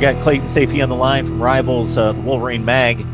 got Clayton Safey on the line from Rivals, the Wolverine Mag,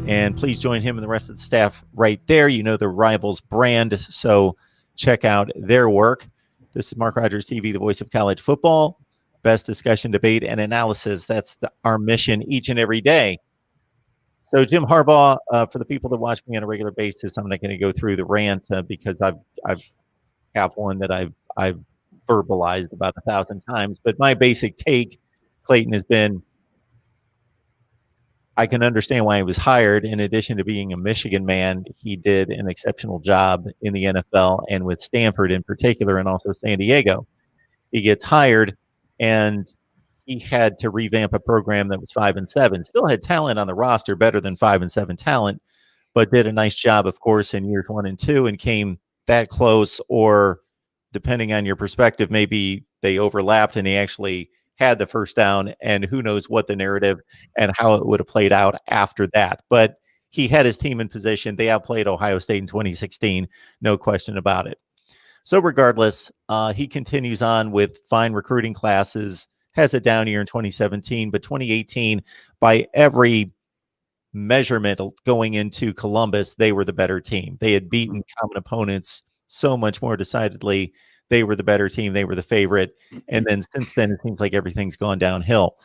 and please join him and the rest of the staff right there. You know the Rivals brand, so check out their work. This is Mark Rogers TV, the voice of college football. Best discussion, debate, and analysis. That's our mission each and every day. So Jim Harbaugh, for the people that watch me on a regular basis, I'm not going to go through the rant because I've have one that I've verbalized about 1,000 times. But my basic take, Clayton, has been I can understand why he was hired. In addition to being a Michigan man, he did an exceptional job in the NFL and with Stanford in particular, and also San Diego. He gets hired, and he had to revamp a program that was 5-7. Still had talent on the roster, better than 5-7 talent, but did a nice job, of course, in years 1 and 2, and came that close, or depending on your perspective, maybe they overlapped and he actually had the first down, and who knows what the narrative and how it would have played out after that. But he had his team in position. They outplayed Ohio State in 2016, no question about it. So regardless, he continues on with fine recruiting classes, has a down year in 2017, but 2018, by every measurement going into Columbus, they were the better team. They had beaten common opponents so much more decidedly. They were the better team. They were the favorite. And then since then, it seems like everything's gone downhill,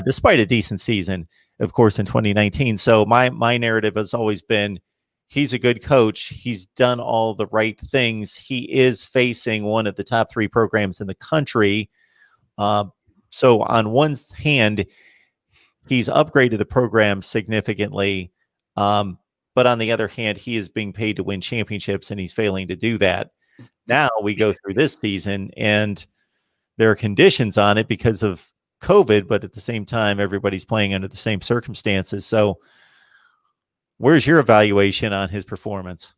despite a decent season, of course, in 2019. So my narrative has always been he's a good coach. He's done all the right things. He is facing one of the top 3 programs in the country. So on one hand, he's upgraded the program significantly. But on the other hand, he is being paid to win championships, and he's failing to do that. Now we go through this season, and there are conditions on it because of COVID, but at the same time, everybody's playing under the same circumstances. So where's your evaluation on his performance?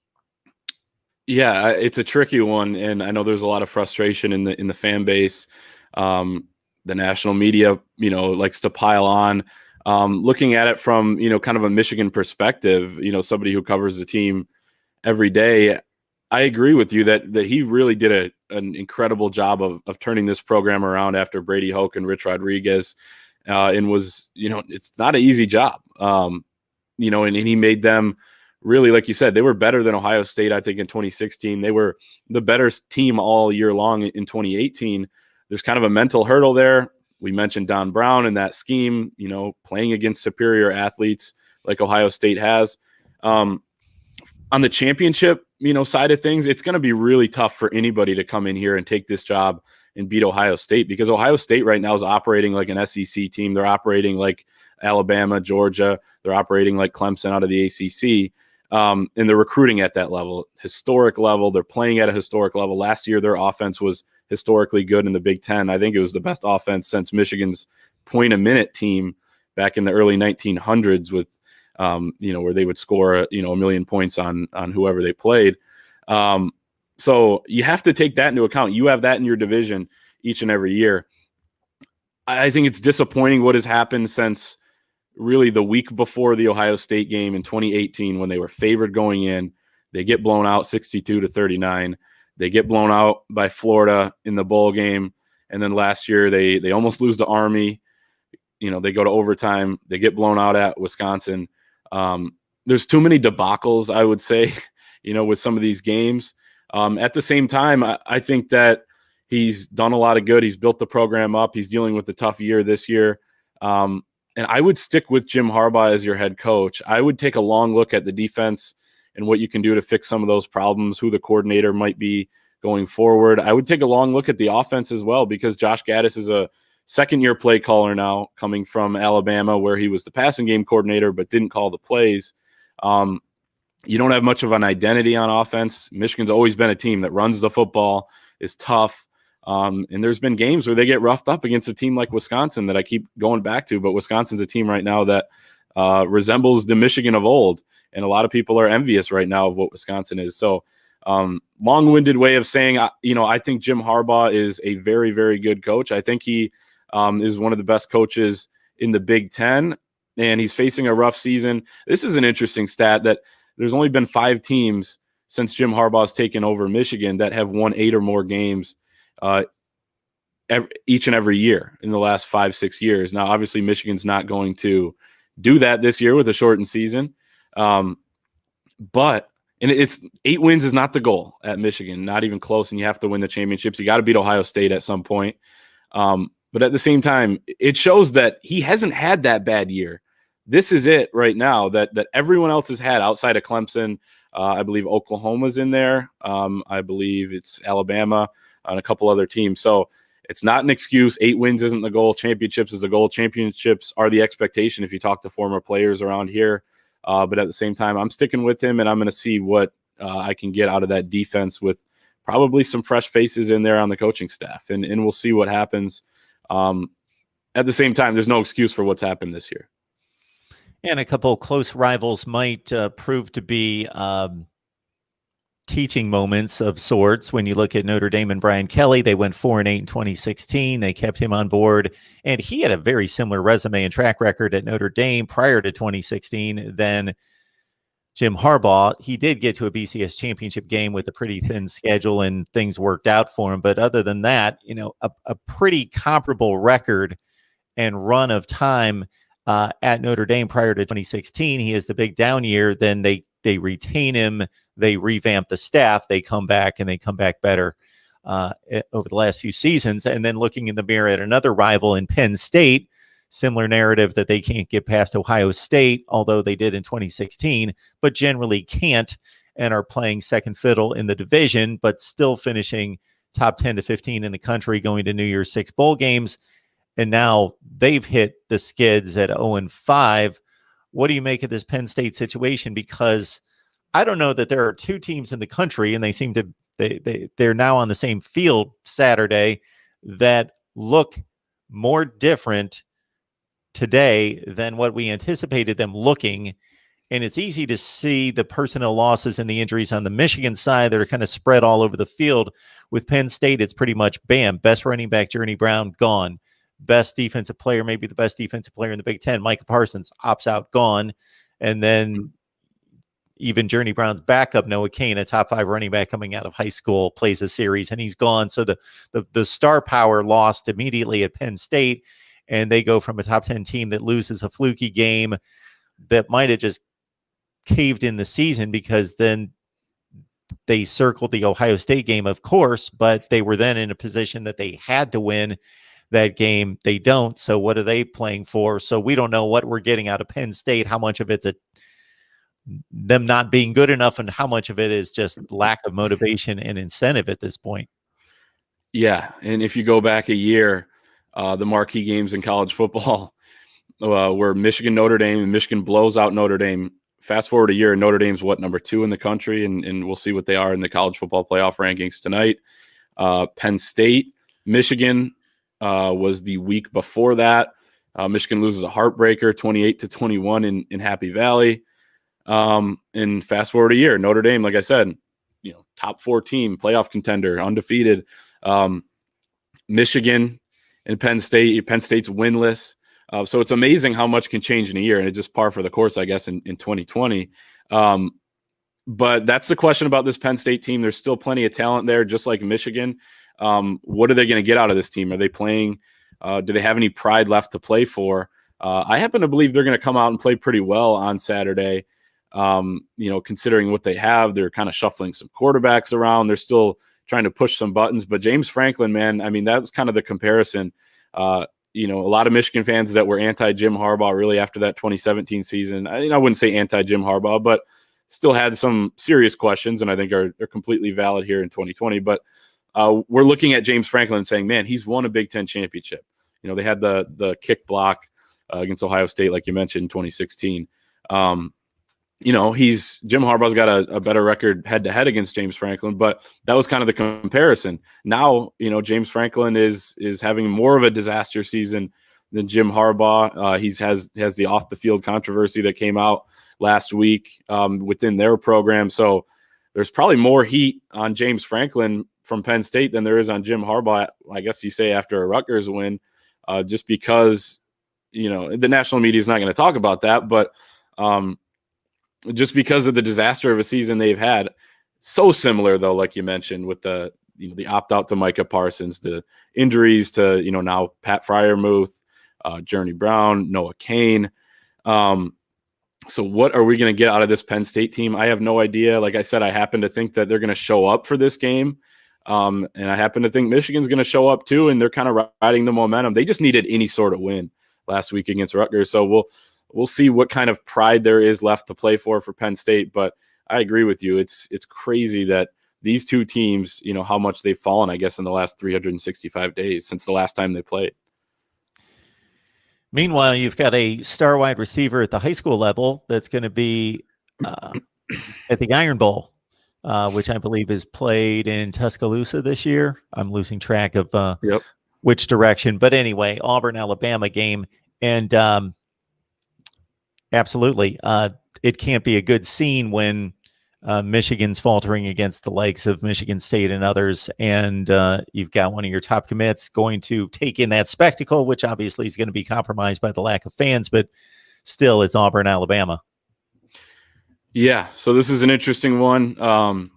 Yeah, it's a tricky one, and I know there's a lot of frustration in the fan base. The national media, likes to pile on. Looking at it from, kind of a Michigan perspective, somebody who covers the team every day, I agree with you that he really did an incredible job of turning this program around after Brady Hoke and Rich Rodriguez, and was, it's not an easy job, and he made them really, like you said, they were better than Ohio State, I think, in 2016. They were the better team all year long in 2018. There's kind of a mental hurdle there. We mentioned Don Brown and that scheme, playing against superior athletes like Ohio State has. On the championship, side of things, it's going to be really tough for anybody to come in here and take this job and beat Ohio State, because Ohio State right now is operating like an SEC team. They're operating like Alabama, Georgia. They're operating like Clemson out of the ACC. And they're recruiting at that level, historic level. They're playing at a historic level. Last year, their offense was historically good in the Big Ten. I think it was the best offense since Michigan's point-a-minute team back in the early 1900s with, where they would score, a million points on whoever they played. So you have to take that into account. You have that in your division each and every year. I think it's disappointing what has happened since really the week before the Ohio State game in 2018, when they were favored going in. They get blown out 62-39. They get blown out by Florida in the bowl game. And then last year they almost lose to Army. They go to overtime. They get blown out at Wisconsin. There's too many debacles, I would say, with some of these games. At the same time, I think that he's done a lot of good. He's built the program up. He's dealing with a tough year this year. And I would stick with Jim Harbaugh as your head coach. I would take a long look at the defense and what you can do to fix some of those problems, who the coordinator might be going forward. I would take a long look at the offense as well, because Josh Gaddis is a second-year play caller now, coming from Alabama, where he was the passing game coordinator but didn't call the plays. You don't have much of an identity on offense. Michigan's always been a team that runs the football, is tough. And there's been games where they get roughed up against a team like Wisconsin that I keep going back to, but Wisconsin's a team right now that resembles the Michigan of old, and a lot of people are envious right now of what Wisconsin is. So long-winded way of saying, I think Jim Harbaugh is a very, very good coach. I think he is one of the best coaches in the Big Ten, and he's facing a rough season. This is an interesting stat that there's only been 5 teams since Jim Harbaugh's taken over Michigan that have won 8 or more games. each and every year in the last 5-6 years. Now, obviously, Michigan's not going to do that this year with a shortened season. But it's 8 wins is not the goal at Michigan, not even close. And you have to win the championships. You got to beat Ohio State at some point. But at the same time, it shows that he hasn't had that bad year. This is it right now that everyone else has had outside of Clemson. I believe Oklahoma's in there. I believe it's Alabama and a couple other teams. So it's not an excuse. 8 wins isn't the goal. Championships is the goal. Championships are the expectation if you talk to former players around here. But at the same time, I'm sticking with him, and I'm going to see what I can get out of that defense with probably some fresh faces in there on the coaching staff. And we'll see what happens. At the same time, there's no excuse for what's happened this year. And a couple of close rivals might prove to be teaching moments of sorts. When you look at Notre Dame and Brian Kelly, they went 4-8 in 2016. They kept him on board, and he had a very similar resume and track record at Notre Dame prior to 2016 than Jim Harbaugh. He did get to a BCS championship game with a pretty thin schedule, and things worked out for him. But other than that, a pretty comparable record and run of time at Notre Dame prior to 2016. He has the big down year. Then they retain him. They revamp the staff. They come back, and they come back better over the last few seasons. And then looking in the mirror at another rival in Penn State, similar narrative that they can't get past Ohio State, although they did in 2016, but generally can't, and are playing second fiddle in the division, but still finishing top 10 to 15 in the country, going to New Year's Six bowl games. And now they've hit the skids at 0-5. What do you make of this Penn State situation? Because I don't know that there are two teams in the country, and they seem to they're now on the same field Saturday, that look more different today than what we anticipated them looking. And it's easy to see the personnel losses and the injuries on the Michigan side that are kind of spread all over the field. With Penn State, it's pretty much bam, best running back Journey Brown gone. Best defensive player, maybe the best defensive player in the Big Ten, Micah Parsons, opts out, gone. And then even Journey Brown's backup, Noah Cain, a top 5 running back coming out of high school, plays a series, and he's gone. So the star power lost immediately at Penn State, and they go from a top 10 team that loses a fluky game that might have just caved in the season, because then they circled the Ohio State game, of course, but they were then in a position that they had to win that game. They don't. So what are they playing for? So we don't know what we're getting out of Penn State, how much of it's them not being good enough, and how much of it is just lack of motivation and incentive at this point. Yeah. And if you go back a year, the marquee games in college football were Michigan, Notre Dame, and Michigan blows out Notre Dame. Fast forward a year, Notre Dame's number 2 in the country, and we'll see what they are in the college football playoff rankings tonight. Penn State, Michigan was the week before that. Michigan loses a heartbreaker, 28-21 in Happy Valley. And fast forward a year, Notre Dame, like I said, top 4 team, playoff contender, undefeated. Michigan and Penn State's winless. So it's amazing how much can change in a year, and it's just par for the course, I guess, in 2020. But that's the question about this Penn State team. There's still plenty of talent there, just like Michigan. What are they going to get out of this team? Are they playing? Do they have any pride left to play for? I happen to believe they're going to come out and play pretty well on Saturday. Considering what they have, they're kind of shuffling some quarterbacks around. They're still trying to push some buttons. But James Franklin, man, I mean, that's kind of the comparison. A lot of Michigan fans that were anti-Jim Harbaugh really after that 2017 season. I wouldn't say anti-Jim Harbaugh, but still had some serious questions, and I think are completely valid here in 2020. But we're looking at James Franklin and saying, man, he's won a Big Ten championship. They had the kick block against Ohio State, like you mentioned, in 2016. Jim Harbaugh's got a better record head-to-head against James Franklin, but that was kind of the comparison. Now, James Franklin is having more of a disaster season than Jim Harbaugh. He has the off-the-field controversy that came out last week within their program. So there's probably more heat on James Franklin from Penn State than there is on Jim Harbaugh, I guess you say, after a Rutgers win, just because, the national media is not going to talk about that, but just because of the disaster of a season they've had. So similar, though, like you mentioned, with the the opt out to Micah Parsons, the injuries to now Pat Fryermuth, Journey Brown, Noah Kane. So what are we going to get out of this Penn State team? I have no idea. Like I said, I happen to think that they're going to show up for this game. And I happen to think Michigan's going to show up too, and they're kind of riding the momentum. They just needed any sort of win last week against Rutgers. So we'll see what kind of pride there is left to play for Penn State. But I agree with you. It's crazy that these two teams, how much they've fallen, I guess, in the last 365 days since the last time they played. Meanwhile, you've got a star wide receiver at the high school level that's going to be at the Iron Bowl, which I believe is played in Tuscaloosa this year. I'm losing track of which direction. But anyway, Auburn, Alabama game. And absolutely, it can't be a good scene when Michigan's faltering against the likes of Michigan State and others, and you've got one of your top commits going to take in that spectacle, which obviously is going to be compromised by the lack of fans, but still, it's Auburn, Alabama. Yeah, so this is an interesting one.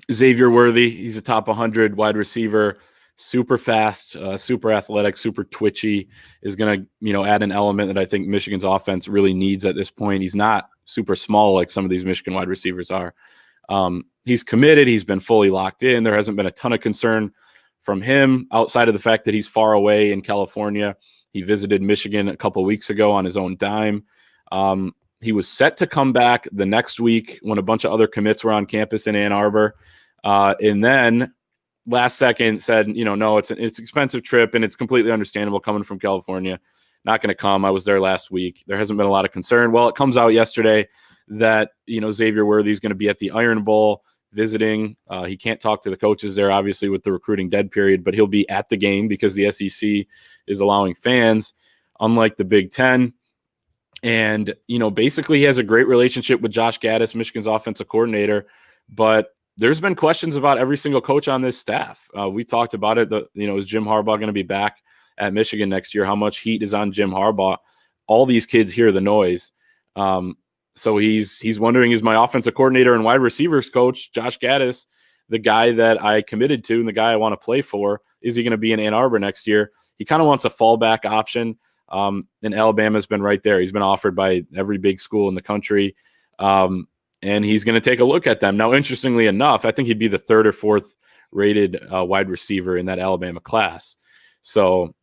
Xavier Worthy, he's a top 100 wide receiver, super fast, super athletic, super twitchy, is going to add an element that I think Michigan's offense really needs at this point. He's not super small like some of these Michigan wide receivers are. He's committed. He's been fully locked in. There hasn't been a ton of concern from him outside of the fact that he's far away in California. He visited Michigan a couple of weeks ago on his own dime. He was set to come back the next week when a bunch of other commits were on campus in Ann Arbor. And then last second said, no, it's an expensive trip and it's completely understandable coming from California. Not going to come. I was there last week. There hasn't been a lot of concern. Well, it comes out yesterday that, Xavier Worthy is going to be at the Iron Bowl visiting. He can't talk to the coaches there, obviously, with the recruiting dead period, but he'll be at the game because the SEC is allowing fans, unlike the Big Ten. And, basically he has a great relationship with Josh Gaddis, Michigan's offensive coordinator, but there's been questions about every single coach on this staff. We talked about it. Is Jim Harbaugh going to be back at Michigan next year? How much heat is on Jim Harbaugh? All these kids hear the noise. So he's wondering, is my offensive coordinator and wide receivers coach, Josh Gaddis, the guy that I committed to and the guy I want to play for, is he going to be in Ann Arbor next year? He kind of wants a fallback option. And Alabama's been right there. He's been offered by every big school in the country. And he's going to take a look at them. Now, interestingly enough, I think he'd be the third or fourth rated wide receiver in that Alabama class. So,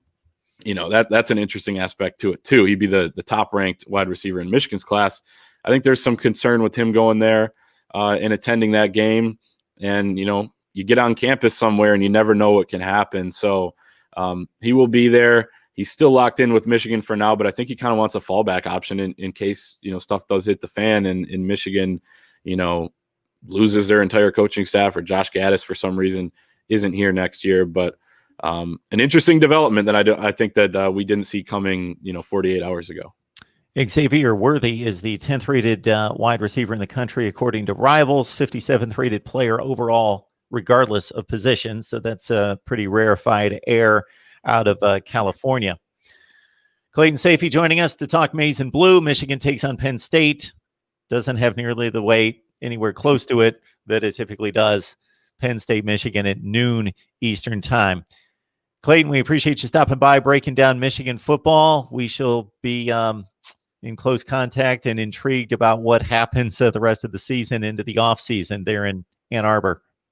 that's an interesting aspect to it too. He'd be the top ranked wide receiver in Michigan's class. I think there's some concern with him going there and attending that game. And, you get on campus somewhere and you never know what can happen. So he will be there. He's still locked in with Michigan for now, but I think he kind of wants a fallback option in case, stuff does hit the fan and in Michigan, loses their entire coaching staff, or Josh Gaddis for some reason isn't here next year. But an interesting development that I think that we didn't see coming, 48 hours ago. Xavier Worthy is the 10th rated wide receiver in the country, according to Rivals, 57th rated player overall, regardless of position. So that's a pretty rarefied air out of California. Clayton Sayfie joining us to talk Maize and Blue. Michigan takes on Penn State. Doesn't have nearly the weight anywhere close to it that it typically does. Penn State, Michigan at noon Eastern time. Clayton, we appreciate you stopping by, breaking down Michigan football. We shall be in close contact and intrigued about what happens the rest of the season into the offseason there in Ann Arbor.